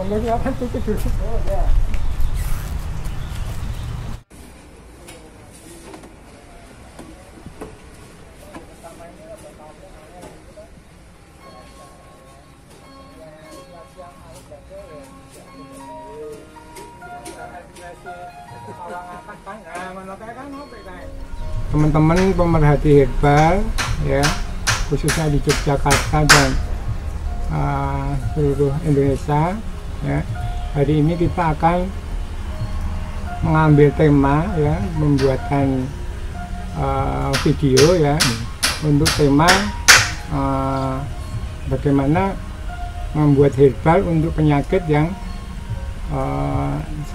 Ngomongnya apa tuh dulu? Oh ya. Teman-teman pemerhati herbal ya, khususnya di Yogyakarta dan seluruh Indonesia ya, hari ini kita akan mengambil tema ya, membuatkan video ya untuk tema bagaimana membuat herbal untuk penyakit yang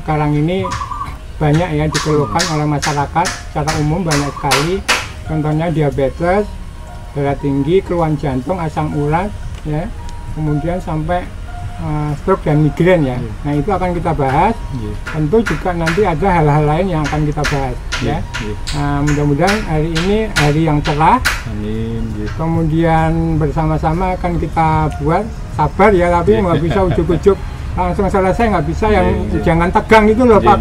sekarang ini banyak ya dikeluhkan oleh masyarakat secara umum, banyak sekali, contohnya diabetes, darah tinggi, keluhan jantung, asam urat ya, kemudian sampai stroke dan migrain ya. Nah itu akan kita bahas. Tentu juga nanti ada hal-hal lain yang akan kita bahas ya. Nah, mudah-mudahan hari ini hari yang cerah. Amin. Kemudian bersama-sama akan kita buat, sabar ya, tapi nggak bisa ujuk-ujuk langsung selesai, nggak bisa, yang jangan tegang itu loh Pak.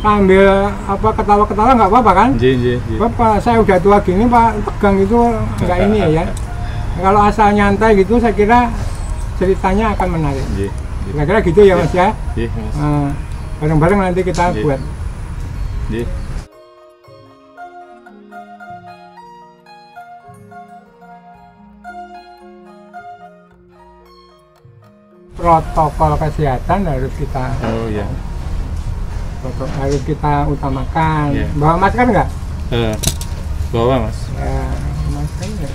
Ambil apa, ketawa-ketawa nggak apa-apa kan? Bapak saya udah tua gini Pak, tegang itu nggak ini ya. Kalau asal nyantai gitu saya kira ceritanya akan menarik. Kira-kira gitu ya Mas ya. Bareng-bareng nanti kita buat. Protokol kesehatan harus kita harus kita utamakan. Bawa masker nggak? Bawa Mas. Ya, masker ya.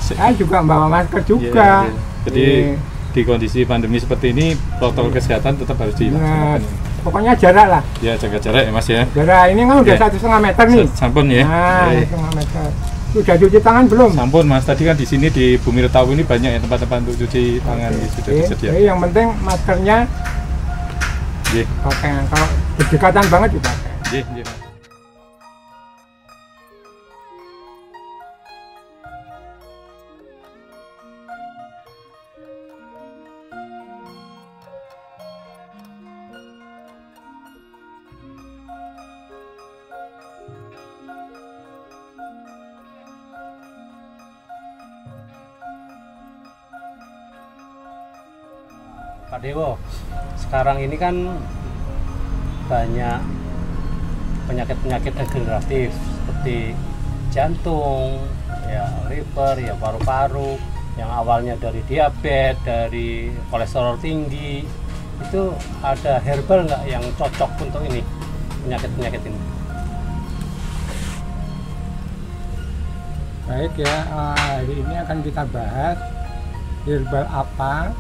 Saya juga bawa masker juga. Jadi di kondisi pandemi seperti ini protokol kesehatan tetap harus dilaksanakan. Pokoknya jarak lah. Ya, jaga jarak ya Mas ya. Jarak ini kan udah 1,5 meter nih. Sampun ya. Nah, 1,5 meter. Sudah cuci tangan belum? Sampun Mas, tadi kan di sini di Bumi Retawi ini banyak ya tempat-tempat untuk cuci tangan sudah disediakan. Yang penting maskernya pakai, kalau berdekatan banget dipakai. Mas. Pak Dewo, sekarang ini kan banyak penyakit-penyakit degeneratif seperti jantung, ya liver, ya paru-paru, yang awalnya dari diabetes, dari kolesterol tinggi. Itu ada herbal nggak yang cocok untuk ini, penyakit-penyakit ini? Baik ya, hari ini akan kita bahas herbal apa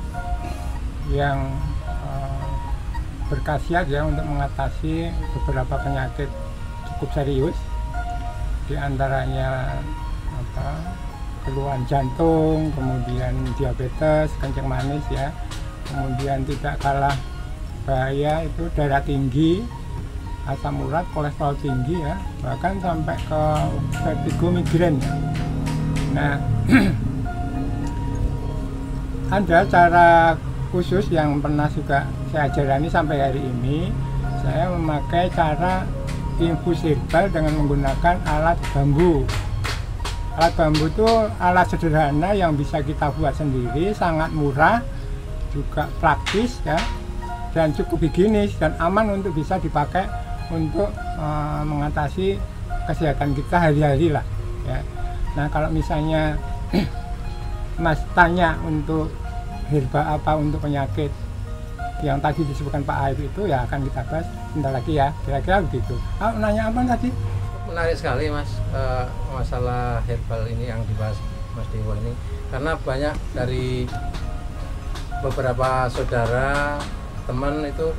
yang berkhasiat ya untuk mengatasi beberapa penyakit cukup serius, di antaranya keluhan jantung, kemudian diabetes, kencing manis ya, kemudian tidak kalah bahaya itu darah tinggi, asam urat, kolesterol tinggi ya, bahkan sampai ke vertigo, migrain ya. Nah ada cara khusus yang pernah juga saya jalani sampai hari ini. Saya memakai cara infus herbal dengan menggunakan alat bambu. Alat bambu itu alat sederhana yang bisa kita buat sendiri, sangat murah, juga praktis ya, dan cukup higienis dan aman untuk bisa dipakai untuk mengatasi kesehatan kita hari-hari lah ya. Nah kalau misalnya Mas tanya untuk herbal apa untuk penyakit yang tadi disebutkan Pak Aib itu, ya akan kita bahas sebentar lagi ya, kira-kira begitu. Nanya apa tadi? Menarik sekali Mas, masalah herbal ini yang dibahas Mas Dewo ini, karena banyak dari beberapa saudara teman itu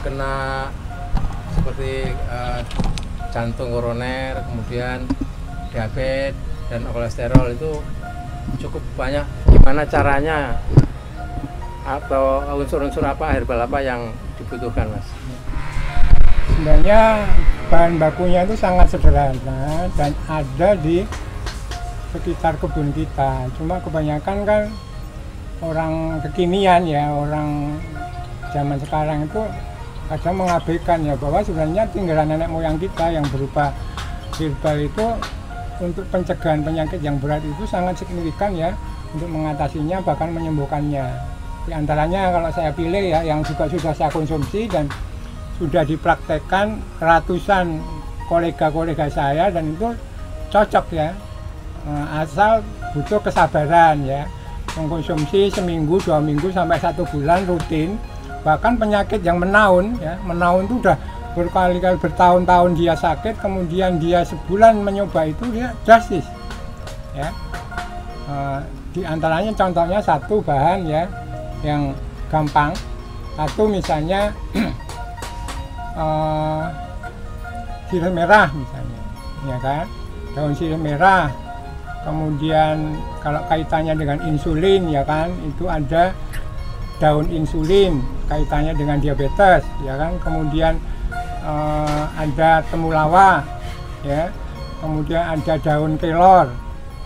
kena seperti jantung koroner, kemudian diabetes dan kolesterol. Itu cukup banyak. Gimana caranya atau unsur-unsur apa, herbal apa yang dibutuhkan Mas? Sebenarnya bahan bakunya itu sangat sederhana dan ada di sekitar kebun kita. Cuma kebanyakan kan orang kekinian ya, orang zaman sekarang itu kadang mengabaikan ya, bahwa sebenarnya tinggalan nenek moyang kita yang berupa herbal itu untuk pencegahan penyakit yang berat itu sangat signifikan ya, untuk mengatasinya bahkan menyembuhkannya. Di antaranya kalau saya pilih ya, yang juga sudah saya konsumsi dan sudah dipraktekkan ratusan kolega-kolega saya, dan itu cocok ya, asal butuh kesabaran ya, mengkonsumsi seminggu, 2 minggu sampai 1 bulan rutin. Bahkan penyakit yang menaun ya, menaun itu udah berkali-kali bertahun-tahun dia sakit, kemudian dia sebulan mencoba itu dia drastis ya. Di antaranya contohnya satu bahan ya yang gampang, satu misalnya sirih merah misalnya ya kan, daun sirih merah. Kemudian kalau kaitannya dengan insulin ya kan, itu ada daun insulin, kaitannya dengan diabetes ya kan. Kemudian ada temulawak ya, kemudian ada daun kelor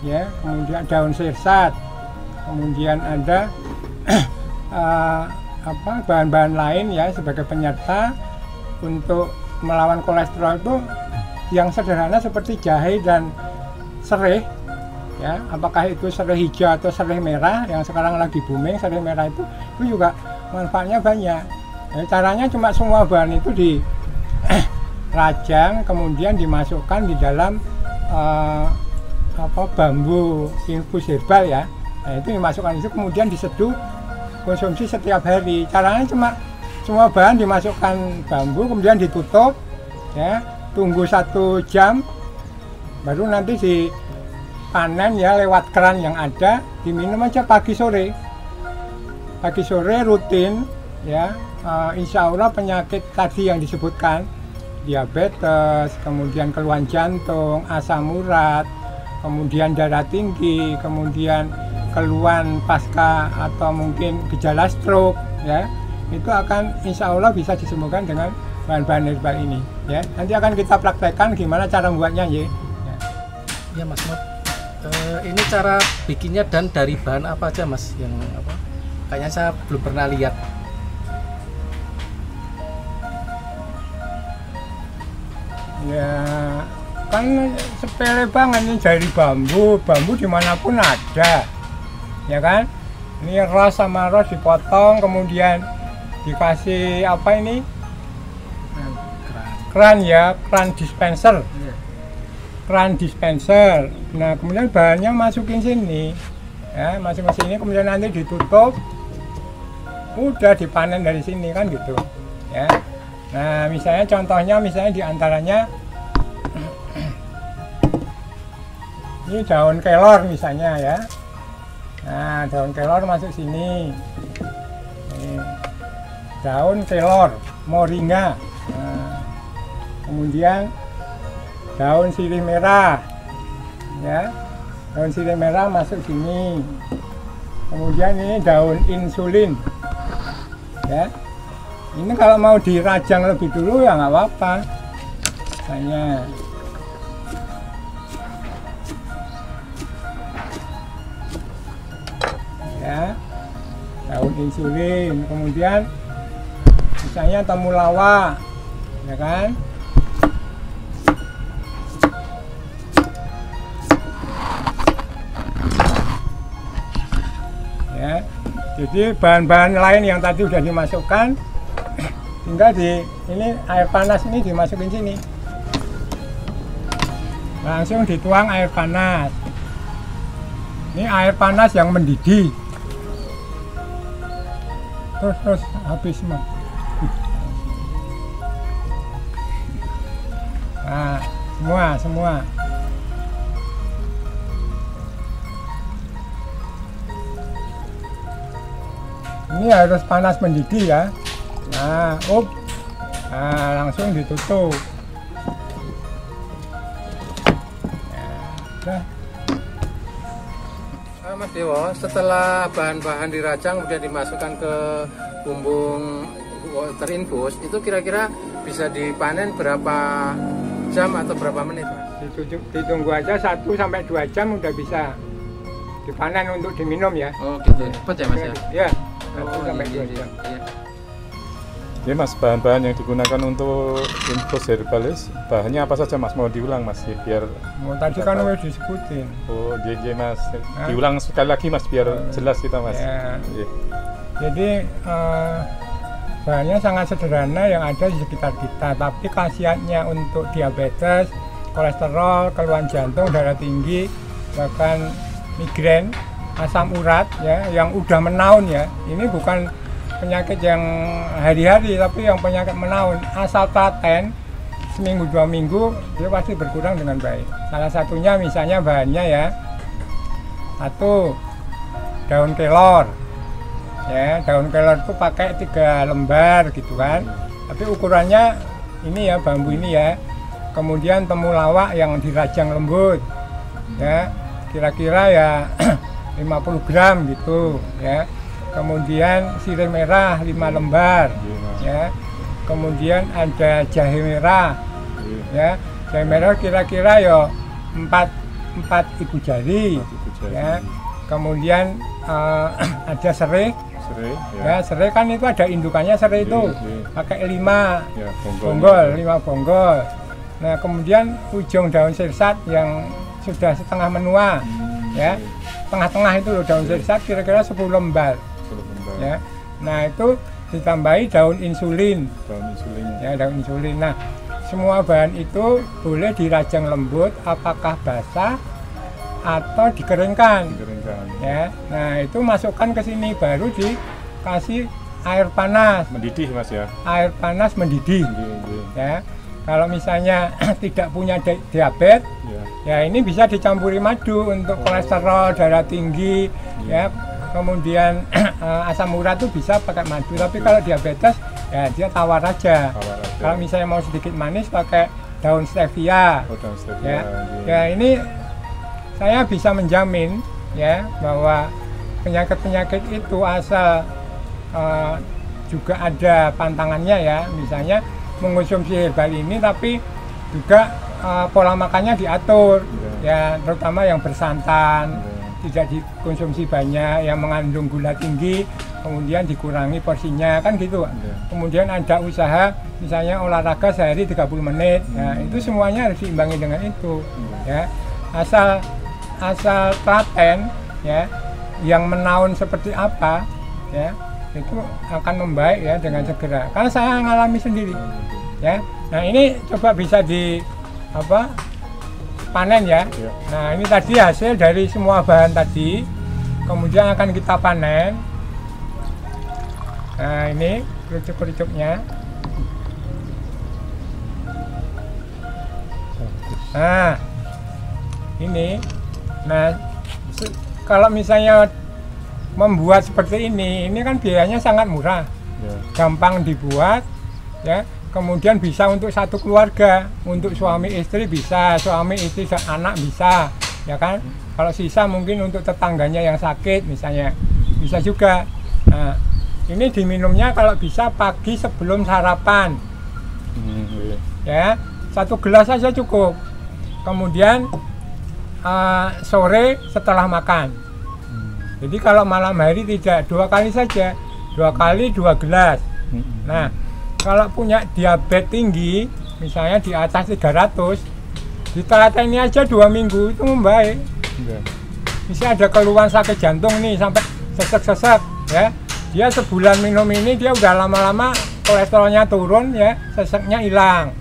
ya, kemudian daun sirsat, kemudian ada bahan-bahan lain ya sebagai penyerta untuk melawan kolesterol itu yang sederhana seperti jahe dan sereh ya. Apakah itu sereh hijau atau sereh merah yang sekarang lagi booming, sereh merah itu juga manfaatnya banyak ya. Caranya cuma semua bahan itu di rajang, kemudian dimasukkan di dalam bambu infus herbal ya. Nah itu dimasukkan itu, kemudian diseduh, konsumsi setiap hari. Caranya cuma semua bahan dimasukkan bambu, kemudian ditutup ya, tunggu 1 jam, baru nanti dipanen ya lewat keran yang ada, diminum aja pagi sore. pagi sore rutin ya, insya Allah penyakit tadi yang disebutkan, diabetes, kemudian keluhan jantung, asam urat, kemudian darah tinggi, kemudian keluhan pasca atau mungkin gejala stroke ya, itu akan insya Allah bisa disembuhkan dengan bahan-bahan herbal ini ya. Nanti akan kita praktekkan gimana cara membuatnya ya. Ya Mas Mod, ini cara bikinnya dan dari bahan apa aja Mas? Yang apa? Kayaknya saya belum pernah lihat. Ya kan sepele banget ini, dari bambu dimanapun ada ya kan. Ini ros sama ros dipotong, kemudian dikasih apa ini, keran ya, keran dispenser. Keran dispenser. Nah kemudian bahannya masukin sini ya, masukin sini, kemudian nanti ditutup, udah dipanen dari sini kan gitu ya. Nah misalnya contohnya, misalnya diantaranya ini daun kelor misalnya ya. Nah daun kelor masuk sini, ini daun kelor moringa. Nah, kemudian daun sirih merah ya, daun sirih merah masuk sini. Kemudian ini daun insulin ya. Ini kalau mau dirajang lebih dulu ya nggak apa-apa. Misalnya ya, daun insulin, kemudian misalnya temulawak ya kan. Ya, jadi bahan-bahan lain yang tadi sudah dimasukkan, tinggal ini air panas ini dimasukin sini, langsung dituang air panas. Ini air panas yang mendidih, terus habis semua. Nah semua ini harus panas mendidih ya. Nah, langsung ditutup. Nah, Mas Dewo, setelah bahan-bahan dirajang kemudian dimasukkan ke bumbung water infus, itu kira-kira bisa dipanen berapa jam atau berapa menit, Mas? Ditunggu aja 1-2 jam udah bisa dipanen untuk diminum ya. Oh gitu, cepat ya Mas ya? Ya, 1-2 jam. Iya. Jadi Mas, bahan-bahan yang digunakan untuk infus herbalis, bahannya apa saja Mas? Mau diulang Mas, ya, biar... Tadi kan udah disebutin. Oh, jadi Mas, diulang sekali lagi Mas, biar jelas kita Mas. Ya. Jadi bahannya sangat sederhana yang ada di sekitar kita, tapi khasiatnya untuk diabetes, kolesterol, keluhan jantung, darah tinggi, bahkan migrain, asam urat ya, yang udah menaun ya. Ini bukan penyakit yang hari-hari, tapi yang penyakit menaun, asal paten seminggu 2 minggu dia pasti berkurang dengan baik. Salah satunya misalnya bahannya ya, 1 daun kelor ya, daun kelor itu pakai 3 lembar gitu kan, tapi ukurannya ini ya, bambu ini ya. Kemudian temulawak yang dirajang lembut ya, kira-kira ya 50 gram gitu ya. Kemudian sirih merah 5 lembar ya. Kemudian ada jahe merah ya. Jahe merah kira-kira ya 4 ibu jari ya. Kemudian ada serai ya. Serai kan itu ada indukannya, serai itu pakai 5 ya, bonggol, 5 bonggol. Nah kemudian ujung daun sirsat yang sudah setengah menua ya, tengah-tengah itu loh daun sirsat, kira-kira 10 lembar ya. Nah itu ditambahi daun insulin ya, daun insulin. Nah semua bahan itu boleh dirajang lembut, apakah basah atau dikeringkan ya. Nah itu masukkan ke sini, baru dikasih air panas mendidih Mas ya, air panas mendidih ya. Kalau misalnya tidak punya diabetes ya, ini bisa dicampuri madu untuk kolesterol, darah tinggi ya. kemudian asam urat tuh bisa pakai madu. Tapi kalau diabetes ya dia tawar aja. Kalau misalnya mau sedikit manis pakai daun stevia. Daun stevia. Ya ini saya bisa menjamin ya bahwa penyakit-penyakit itu asal juga ada pantangannya ya, misalnya mengonsumsi herbal ini tapi juga pola makannya diatur ya, terutama yang bersantan, tidak dikonsumsi banyak, yang mengandung gula tinggi kemudian dikurangi porsinya kan gitu. Kemudian ada usaha misalnya olahraga sehari 30 menit. Nah, itu semuanya harus diimbangi dengan itu ya. Asal telaten ya yang menaun seperti apa ya, itu akan membaik ya dengan segera. Karena saya mengalami sendiri ya. Nah, ini coba bisa di panen ya. Nah, ini tadi hasil dari semua bahan tadi, kemudian akan kita panen. Nah, ini kerucuk-kerucuknya. Nah, ini. Nah, kalau misalnya membuat seperti ini kan biayanya sangat murah, gampang dibuat ya. Kemudian bisa untuk satu keluarga, untuk suami istri bisa, suami istri dan anak bisa, ya kan. Kalau sisa mungkin untuk tetangganya yang sakit misalnya, bisa juga. Nah, ini diminumnya kalau bisa pagi sebelum sarapan, ya, 1 gelas saja cukup. Kemudian sore setelah makan. Jadi kalau malam hari tidak, 2 kali saja, 2 kali 2 gelas. Nah, kalau punya diabetes tinggi, misalnya di atas 300, ditelateni aja 2 minggu itu membaik. Misalnya ada keluhan sakit jantung nih sampai sesek-sesek ya, dia sebulan minum ini dia udah lama-lama kolesterolnya turun ya, seseknya hilang.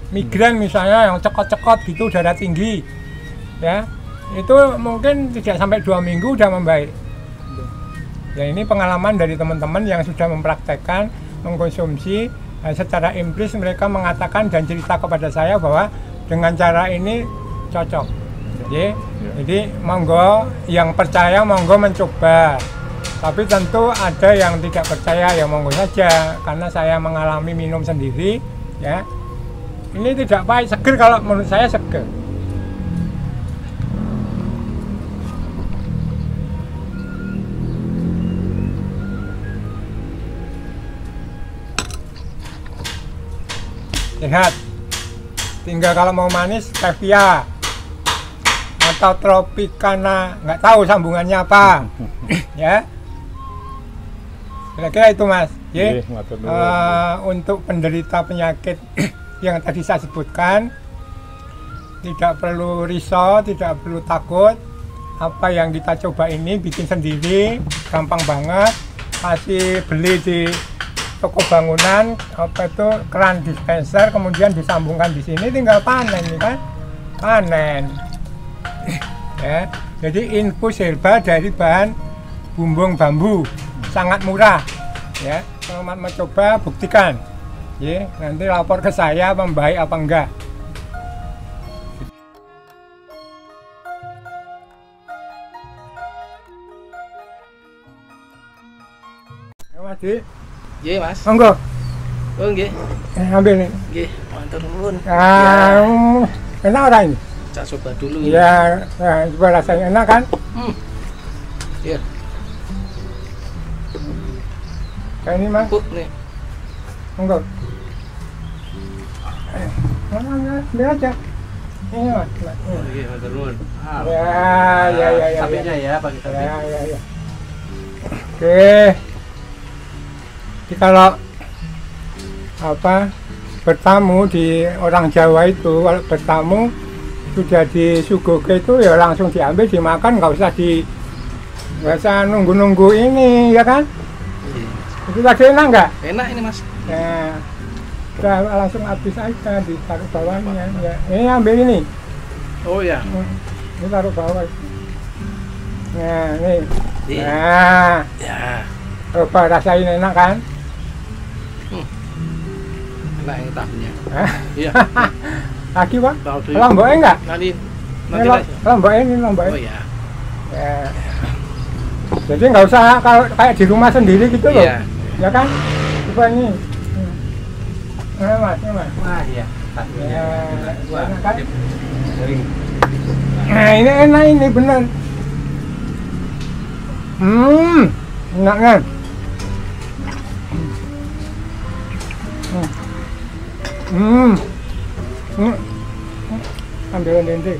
Migrain misalnya yang cekot-cekot gitu, darah tinggi ya, itu mungkin tidak sampai 2 minggu udah membaik. Ya, ini pengalaman dari teman-teman yang sudah mempraktekkan mengkonsumsi. Secara empiris mereka mengatakan dan cerita kepada saya bahwa dengan cara ini cocok. Jadi monggo yang percaya monggo mencoba. Tapi tentu ada yang tidak percaya ya monggo saja, karena saya mengalami minum sendiri ya. Ini tidak pahit, seger, kalau menurut saya seger. Sehat. Tinggal kalau mau manis stevia atau tropicana, nggak tahu sambungannya apa ya. Kira-kira itu Mas. Untuk penderita penyakit yang tadi saya sebutkan, tidak perlu risau, tidak perlu takut. Apa yang kita coba ini bikin sendiri, gampang banget. Kasih beli di toko bangunan, keran dispenser, kemudian disambungkan di sini, tinggal panen nih kan, panen ya. Jadi infus herba dari bahan bumbung bambu, sangat murah ya. Kalau mau coba buktikan ya, nanti lapor ke saya membaik apa enggak. Mas Dik. Nggih, Mas. Monggo. Oh, nggih. Ambil nih. Nggih, matur nuwun. Enak ora ini? Cak coba dulu ya. Ya, coba rasanya enak kan? Iya. Kayak ini Mas. Bu, nih. Monggo. Biar aja. Ini Mas. Nggih, matur nuwun. Ya. Sapinya ya, Pak kita. Ya. Oke. Jadi kalau bertamu di orang Jawa itu, kalau bertamu sudah disuguhke itu ya langsung diambil, dimakan, nggak usah nunggu-nunggu ini ya kan? Itu tadi enak nggak? Enak ini Mas. Ya, udah langsung habis aja, ditaruh bawahnya. Ya, ini ambil ini. Oh ya. Ini taruh bawah. Nah, nih. Iya. Nah, Ya. coba rasain, enak kan? Enak ini tahunya. Iya. Lagi Pak? Tahu tuh. Lomboknya enggak? Nanti Lomboknya ini, lomboknya. Oh ya. Ya. Jadi nggak usah kalau kayak di rumah sendiri gitu loh. Iya. Ya kan? Coba ini. Mas, ini mas. Wah iya. Ya, Wah, enak kan? sering. Nah ini enak ini bener. Enak kan? Ambil nanti.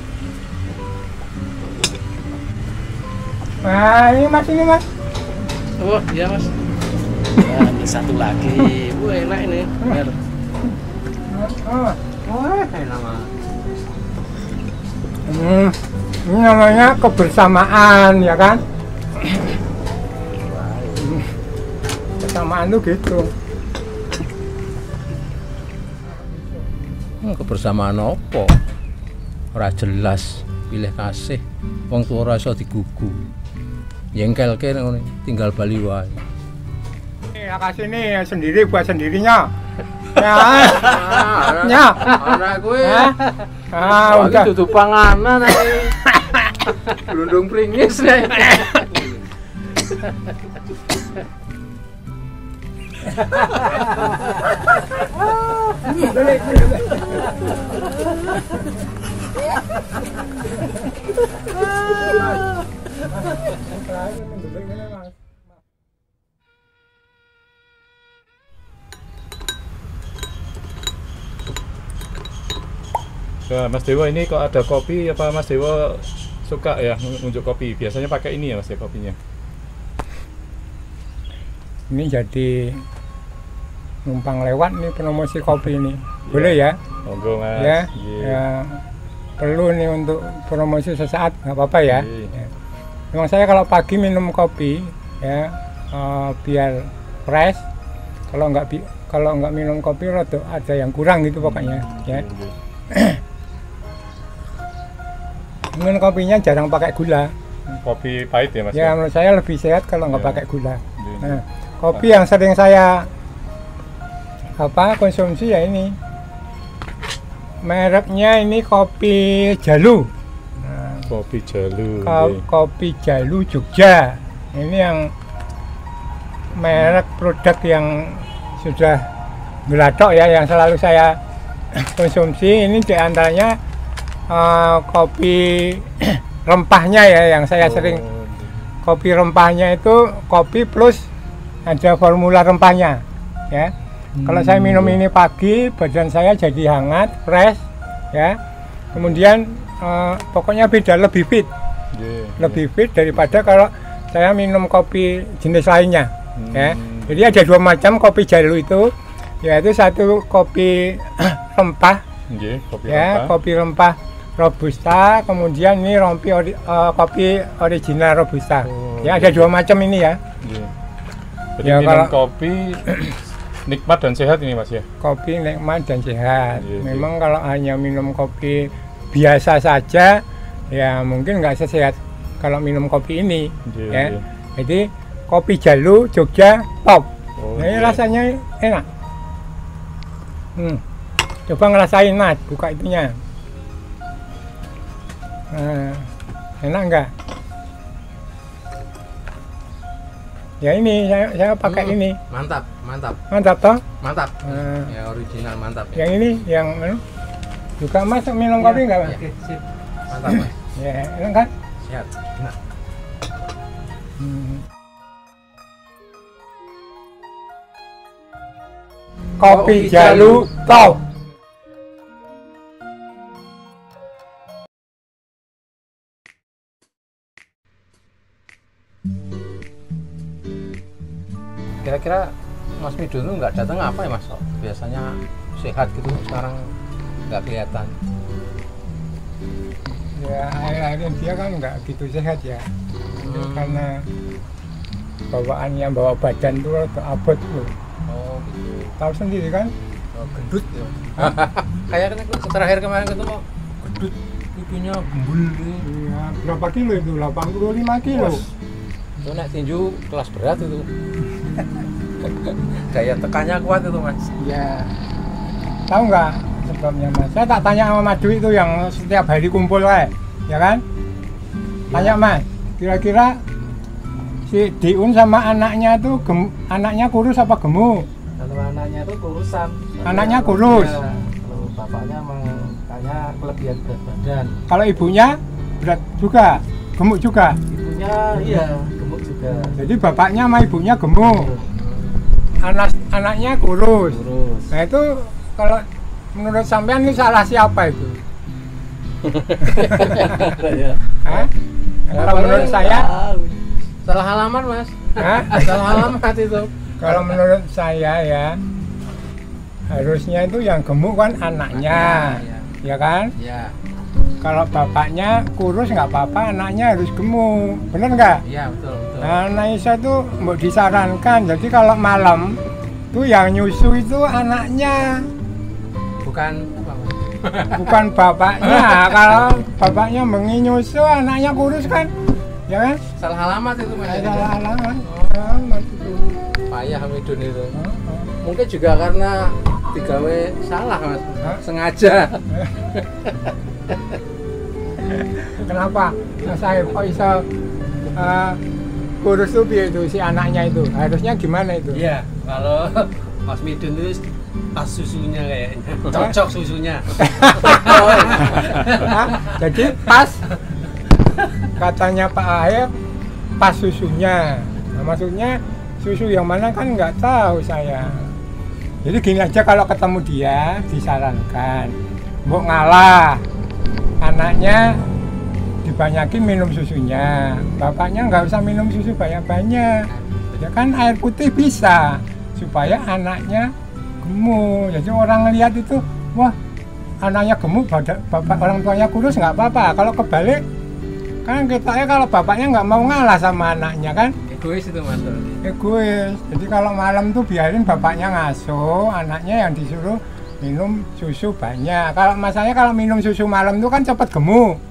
Nah ini mas. Oh iya mas. Nah, ini satu lagi. Wah enak ini. Biar. Oh. Wah, enak mas. Ini namanya kebersamaan ya kan? Kebersamaan tuh gitu. Kebersamaan opo? Ora jelas, pilih kasih. Wong tua ora iso digugu. Jengkelke ngene, tinggal bali wae. Ya kasih nih sendiri buat sendirinya. Ya. Ya. Anak gue. Udah. Itu panganan nih. Gelundung pringis nih. Nah, Mas Dewa ini kok ada kopi apa Mas Dewa suka ya ngunjuk kopi? Biasanya pakai ini ya Mas ya kopinya. Ini jadi numpang lewat nih promosi kopi ini. Boleh ya? Monggo Mas. Ya. Iya. Ya. Perlu nih untuk promosi sesaat, nggak apa-apa ya. Iya. Ya. Memang saya kalau pagi minum kopi ya biar fresh. Kalau nggak minum kopi rada ada yang kurang gitu pokoknya ya. Minum kopinya jarang pakai gula. Kopi pahit ya Mas. Ya menurut saya lebih sehat kalau nggak Ya. pakai gula. Iya. Nah, kopi yang sering saya konsumsi ya ini. Mereknya ini kopi Jalu. Nah, Kopi Jalu. kopi Jalu Jogja. Ini yang merek produk yang sudah gelatok ya, yang selalu saya konsumsi. Ini diantaranya kopi rempahnya ya, yang saya sering. Kopi rempahnya itu kopi plus ada formula rempahnya ya. Kalau saya minum ini pagi, badan saya jadi hangat, fresh ya. Kemudian pokoknya beda, lebih fit. Lebih fit daripada kalau saya minum kopi jenis lainnya ya. Jadi ada dua macam kopi Jalu itu, yaitu satu kopi rempah Kopi ya, rempah. kopi rempah Robusta, kemudian ini kopi original Robusta. Ya ada dua macam ini ya. Jadi Ya, minum kalau- kopi nikmat dan sehat ini Mas ya. Kopi nikmat dan sehat. Iya, Memang kalau hanya minum kopi biasa saja, ya mungkin nggak sesehat kalau minum kopi ini. Iya, Ya. iya. Jadi kopi Jalu Jogja top. Oh, Nah, ini iya. rasanya enak. Coba ngerasain Mas, buka itunya. Nah, enak nggak? Ya ini saya pakai ini. Mantap. Mantap toh? Mantap. Nah, Ya original mantap ya. yang ini yang juga Mas minum kopi nggak Mas? Oke, sip. Mantap Mas. Ya, enak kan? Sehat. Enak. Kopi Jalu top. Kira-kira Mas Mido itu nggak datang apa ya Mas? Biasanya sehat gitu, sekarang nggak kelihatan. Ya akhir-akhir ini dia kan nggak gitu sehat ya. Karena bawaannya bawa badan tuh rada abot tuh. Oh gitu. Tahu sendiri kan? Oh, gendut ya. Kayaknya terakhir kemarin ketemu gendut, pipinya gembul gitu. Iya, berapa kilo itu? 85 kilo. Itu naik tinju kelas berat itu. Daya tekannya kuat itu Mas. Ya. Tahu nggak sebabnya Mas? Saya tak tanya sama Madu itu yang setiap hari kumpul ya kan? Tanya Mas, kira-kira si Diun sama anaknya tuh anaknya kurus apa gemuk? Kalau anaknya tuh kurusan. Anaknya kurus. Ya, kalau bapaknya emang kayaknya kelebihan berat badan. Kalau ibunya berat juga, gemuk juga. Ibunya iya gemuk juga. Jadi bapaknya sama ibunya gemuk. Anaknya kurus. Kurus. Nah itu kalau menurut sampean ini salah siapa itu? Hah? Kalau menurut saya, Salah halaman mas. hah? Salah halaman itu. Kalau menurut saya ya harusnya itu yang gemuk kan anaknya, ya kan? Iya. Kalau bapaknya kurus nggak apa-apa, anaknya harus gemuk, bener nggak? Iya betul betul. Nah, Naisa itu mau disarankan, jadi kalau malam tuh yang nyusu itu anaknya, Bukan apa mas? bukan bapaknya. Kalau bapaknya nyusu, anaknya kurus kan, ya kan? Salah alamat itu mas. Salah alamat. Alamat itu. Payah Hamidun itu. Oh, oh. Mungkin juga karena digawe salah mas. Hah? Sengaja. Kenapa? Mas Saif kok bisa kurus tuh piye itu si anaknya itu? Harusnya gimana itu? Iya, kalau Mas Midun itu pas susunya kayaknya, cocok susunya. Hah? Jadi pas katanya Pak Aep pas susunya. Nah, maksudnya susu yang mana kan nggak tahu saya. Jadi gini aja, kalau ketemu dia disarankan mau ngalah, anaknya dibanyakin minum susunya, bapaknya nggak usah minum susu banyak-banyak, ya kan air putih bisa supaya anaknya gemuk. Jadi orang lihat itu, wah anaknya gemuk, bapak orang tuanya kurus nggak apa-apa. Kalau kebalik kan kita kalau bapaknya nggak mau ngalah sama anaknya kan, Egois itu mas. egois. Jadi kalau malam tuh biarin bapaknya ngasuh, anaknya yang disuruh minum susu banyak. Kalau masanya kalau minum susu malam tuh kan cepat gemuk,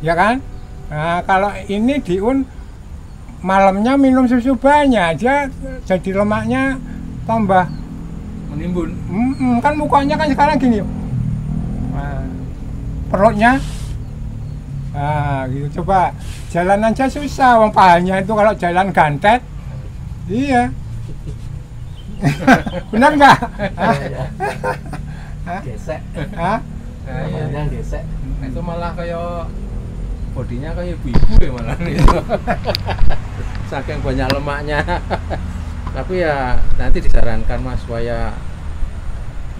ya kan? Nah kalau ini Diun malamnya minum susu banyak, dia jadi lemaknya tambah Menimbun. kan mukanya kan sekarang gini, nah, perutnya, nah gitu. Coba jalan aja susah, wong pahanya itu kalau jalan gantet, iya. Benar nggak? Gesek. Hah? Nah, iya. Yang gesek. Nah, itu malah kayak bodinya kayak ibu-ibu ya malah itu. Saking banyak lemaknya. Tapi ya nanti disarankan mas supaya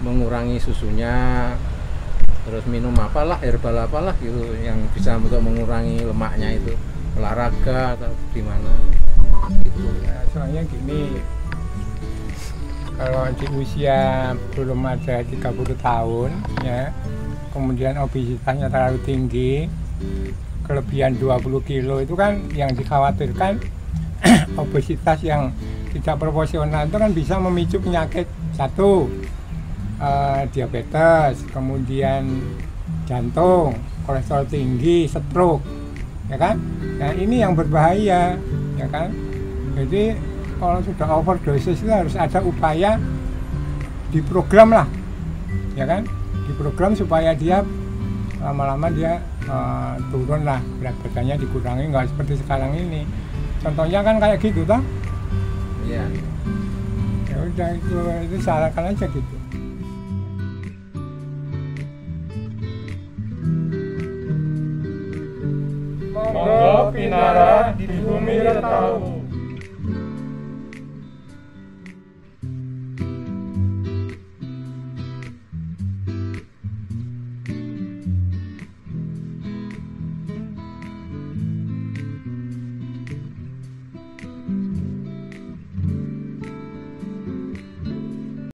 mengurangi susunya, terus minum apalah, herbal apalah gitu yang bisa untuk mengurangi lemaknya itu, olahraga atau gimana gitu. Ya, soalnya gini, kalau di usia belum ada 30 tahun ya, kemudian obesitasnya terlalu tinggi, kelebihan 20 kilo itu kan yang dikhawatirkan obesitas yang tidak proporsional itu kan bisa memicu penyakit. Satu, diabetes, kemudian jantung, kolesterol tinggi, stroke, ya kan? Nah ini yang berbahaya, ya kan? Jadi kalau sudah overdosis itu harus ada upaya diprogram lah, ya kan? Diprogram supaya dia lama-lama dia turun lah, berat badannya dikurangi, nggak seperti sekarang ini. Contohnya kan kayak gitu toh? Iya. Ya udah itu sarankan aja gitu. Monggo pinara di bumi tahu.